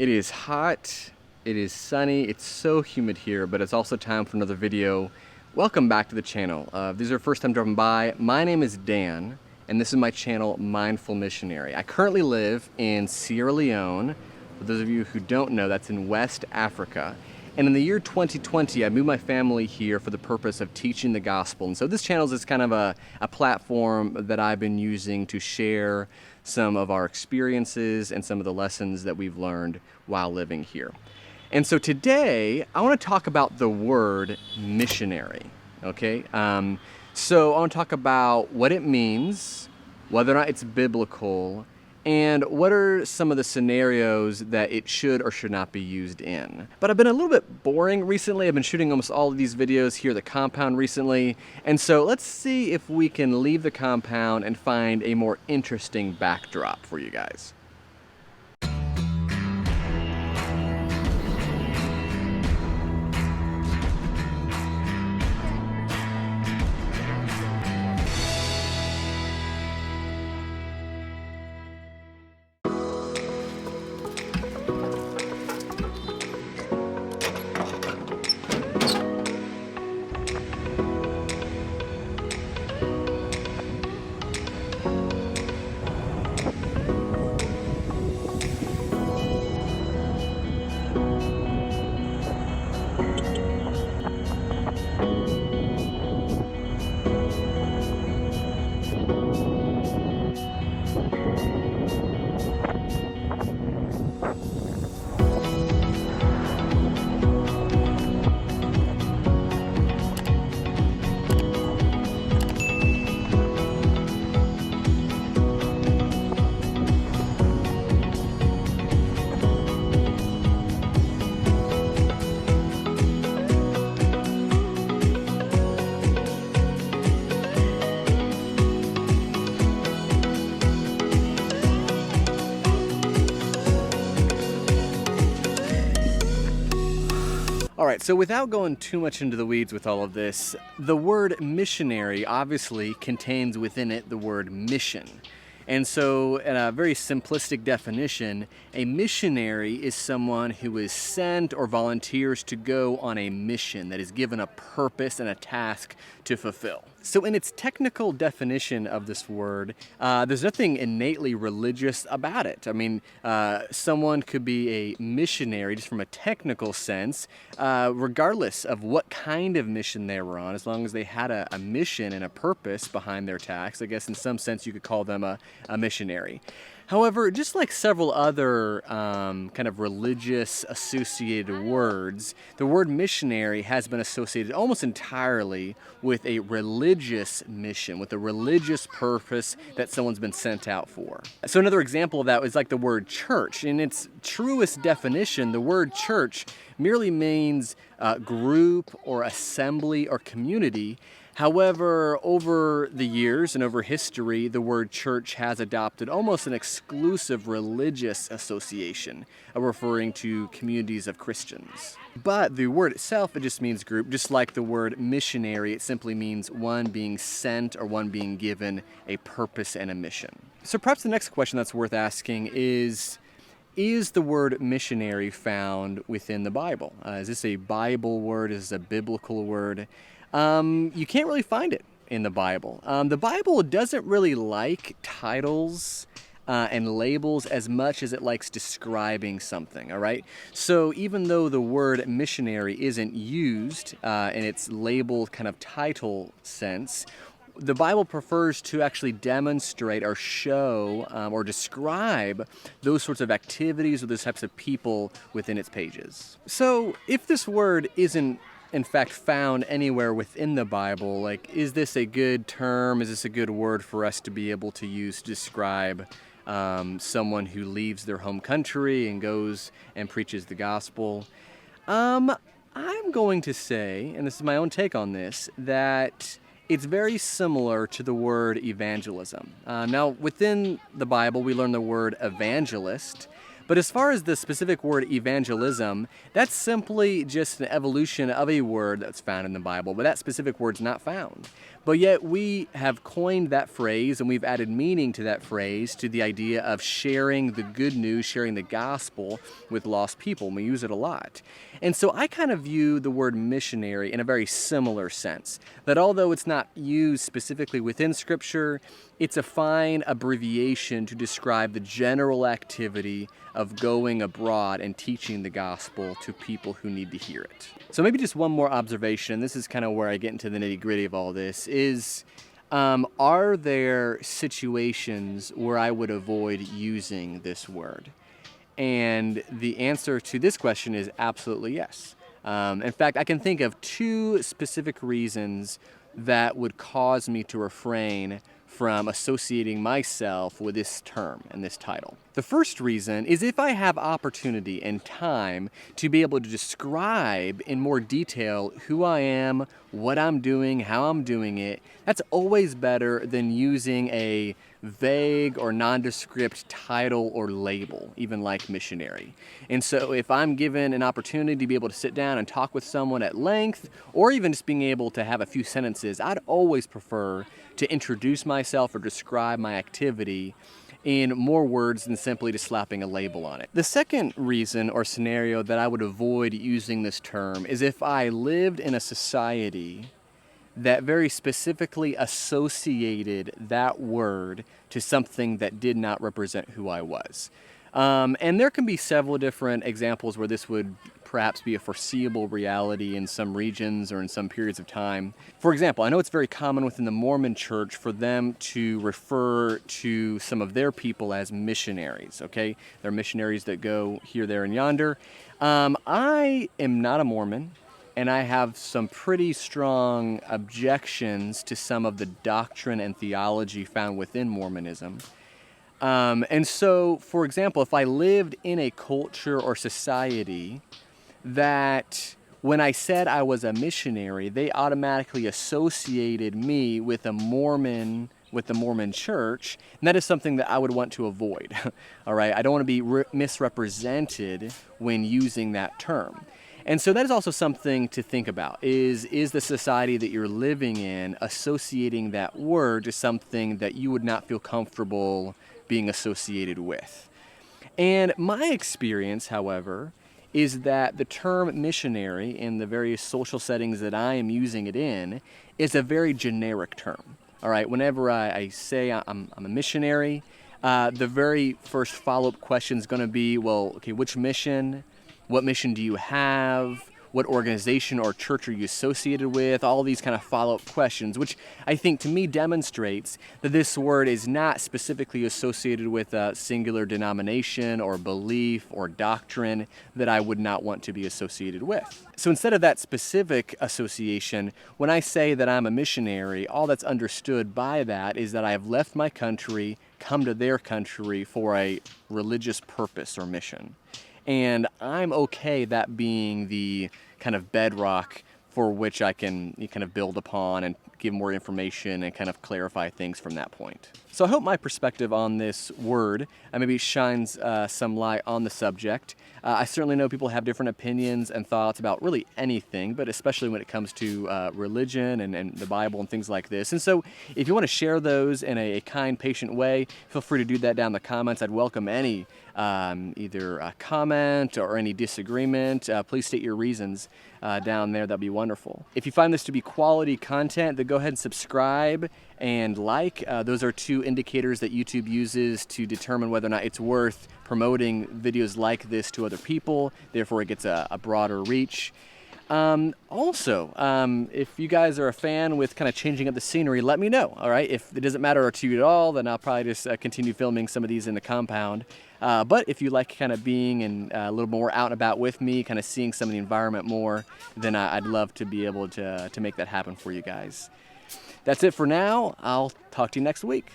It is hot, it is sunny, it's so humid here, but it's also time for another video. Welcome back to the channel. If this is your first time dropping by, my name is Dan, and this is my channel, Mindful Missionary. I currently live in Sierra Leone. For those of you who don't know, that's in West Africa. And in the year 2020, I moved my family here for the purpose of teaching the gospel. And so this channel is kind of a platform that I've been using to share some of our experiences and some of the lessons that we've learned while living here. And so today, I want to talk about the word missionary, okay? So I want to talk about what it means, whether or not it's biblical, and what are some of the scenarios that it should or should not be used in. But I've been a little bit boring recently. I've been shooting almost all of these videos here at the compound recently. And so let's see if we can leave the compound and find a more interesting backdrop for you guys. All right, so without going too much into the weeds with all of this, the word missionary obviously contains within it the word mission. And so in a very simplistic definition, a missionary is someone who is sent or volunteers to go on a mission that is given a purpose and a task to fulfill. So in its technical definition of this word, there's nothing innately religious about it. I mean, someone could be a missionary just from a technical sense, regardless of what kind of mission they were on, as long as they had a mission and a purpose behind their task. I guess in some sense you could call them a missionary. However, just like several other kind of religious associated words, the word missionary has been associated almost entirely with a religious mission, with a religious purpose that someone's been sent out for. So another example of that is like the word church. In its truest definition, the word church merely means group or assembly or community. However, over the years and over history, the word church has adopted almost an exclusive religious association, referring to communities of Christians. But the word itself, it just means group, just like the word missionary, it simply means one being sent or one being given a purpose and a mission. So perhaps the next question that's worth asking is the word missionary found within the Bible? Is this a Bible word? Is this a biblical word? You can't really find it in the Bible. The Bible doesn't really like titles and labels as much as it likes describing something, all right? So even though the word missionary isn't used in its label kind of title sense, the Bible prefers to actually demonstrate or show or describe those sorts of activities or those types of people within its pages. So if this word isn't in fact found anywhere within the Bible, like, is this a good term? Is this a good word for us to be able to use to describe someone who leaves their home country and goes and preaches the gospel? I'm going to say, and this is my own take on this, that it's very similar to the word evangelism. Now, within the Bible, we learn the word evangelist, but as far as the specific word evangelism, that's simply just an evolution of a word that's found in the Bible, but that specific word's not found. But yet we have coined that phrase and we've added meaning to that phrase to the idea of sharing the good news, sharing the gospel with lost people. And we use it a lot. And so I kind of view the word missionary in a very similar sense, that although it's not used specifically within Scripture, it's a fine abbreviation to describe the general activity of going abroad and teaching the gospel to people who need to hear it. So maybe just one more observation, this is kind of where I get into the nitty-gritty of all this, is are there situations where I would avoid using this word? And the answer to this question is absolutely yes. In fact, I can think of two specific reasons that would cause me to refrain from associating myself with this term and this title. The first reason is if I have opportunity and time to be able to describe in more detail who I am, what I'm doing, how I'm doing it, that's always better than using a vague or nondescript title or label, even like missionary. And so if I'm given an opportunity to be able to sit down and talk with someone at length, or even just being able to have a few sentences, I'd always prefer to introduce myself or describe my activity in more words than simply just slapping a label on it. The second reason or scenario that I would avoid using this term is if I lived in a society that very specifically associated that word to something that did not represent who I was. And there can be several different examples where this would perhaps be a foreseeable reality in some regions or in some periods of time. For example, I know it's very common within the Mormon church for them to refer to some of their people as missionaries, okay? They're missionaries that go here, there, and yonder. I am not a Mormon, and I have some pretty strong objections to some of the doctrine and theology found within Mormonism. And so, for example, if I lived in a culture or society that when I said I was a missionary, they automatically associated me with a Mormon, with the Mormon church, and that is something that I would want to avoid. All right, I don't want to be misrepresented when using that term. And so that is also something to think about, is the society that you're living in associating that word to something that you would not feel comfortable being associated with. And my experience, however, is that the term missionary in the various social settings that I am using it in is a very generic term. All right, whenever I say I'm a missionary, the very first follow-up question is going to be, well, okay, which mission? What mission do you have? What organization or church are you associated with? All these kind of follow-up questions, which I think to me demonstrates that this word is not specifically associated with a singular denomination or belief or doctrine that I would not want to be associated with. So instead of that specific association, when I say that I'm a missionary, all that's understood by that is that I have left my country, come to their country for a religious purpose or mission. And I'm okay that being the kind of bedrock for which I can kind of build upon and give more information and kind of clarify things from that point. So I hope my perspective on this word maybe shines some light on the subject. I certainly know people have different opinions and thoughts about really anything, but especially when it comes to religion and the Bible and things like this. And so if you want to share those in a kind, patient way, feel free to do that down in the comments. I'd welcome any either a comment or any disagreement. Please state your reasons down there. That'd be wonderful. If you find this to be quality content, then go ahead and subscribe and like. Those are two indicators that YouTube uses to determine whether or not it's worth promoting videos like this to other people. Therefore, it gets a broader reach. Also, if you guys are a fan with kind of changing up the scenery, let me know, all right? If it doesn't matter to you at all, then I'll probably just continue filming some of these in the compound. But if you like kind of being a little more out and about with me, kind of seeing some of the environment more, then I'd love to be able to make that happen for you guys. That's it for now. I'll talk to you next week.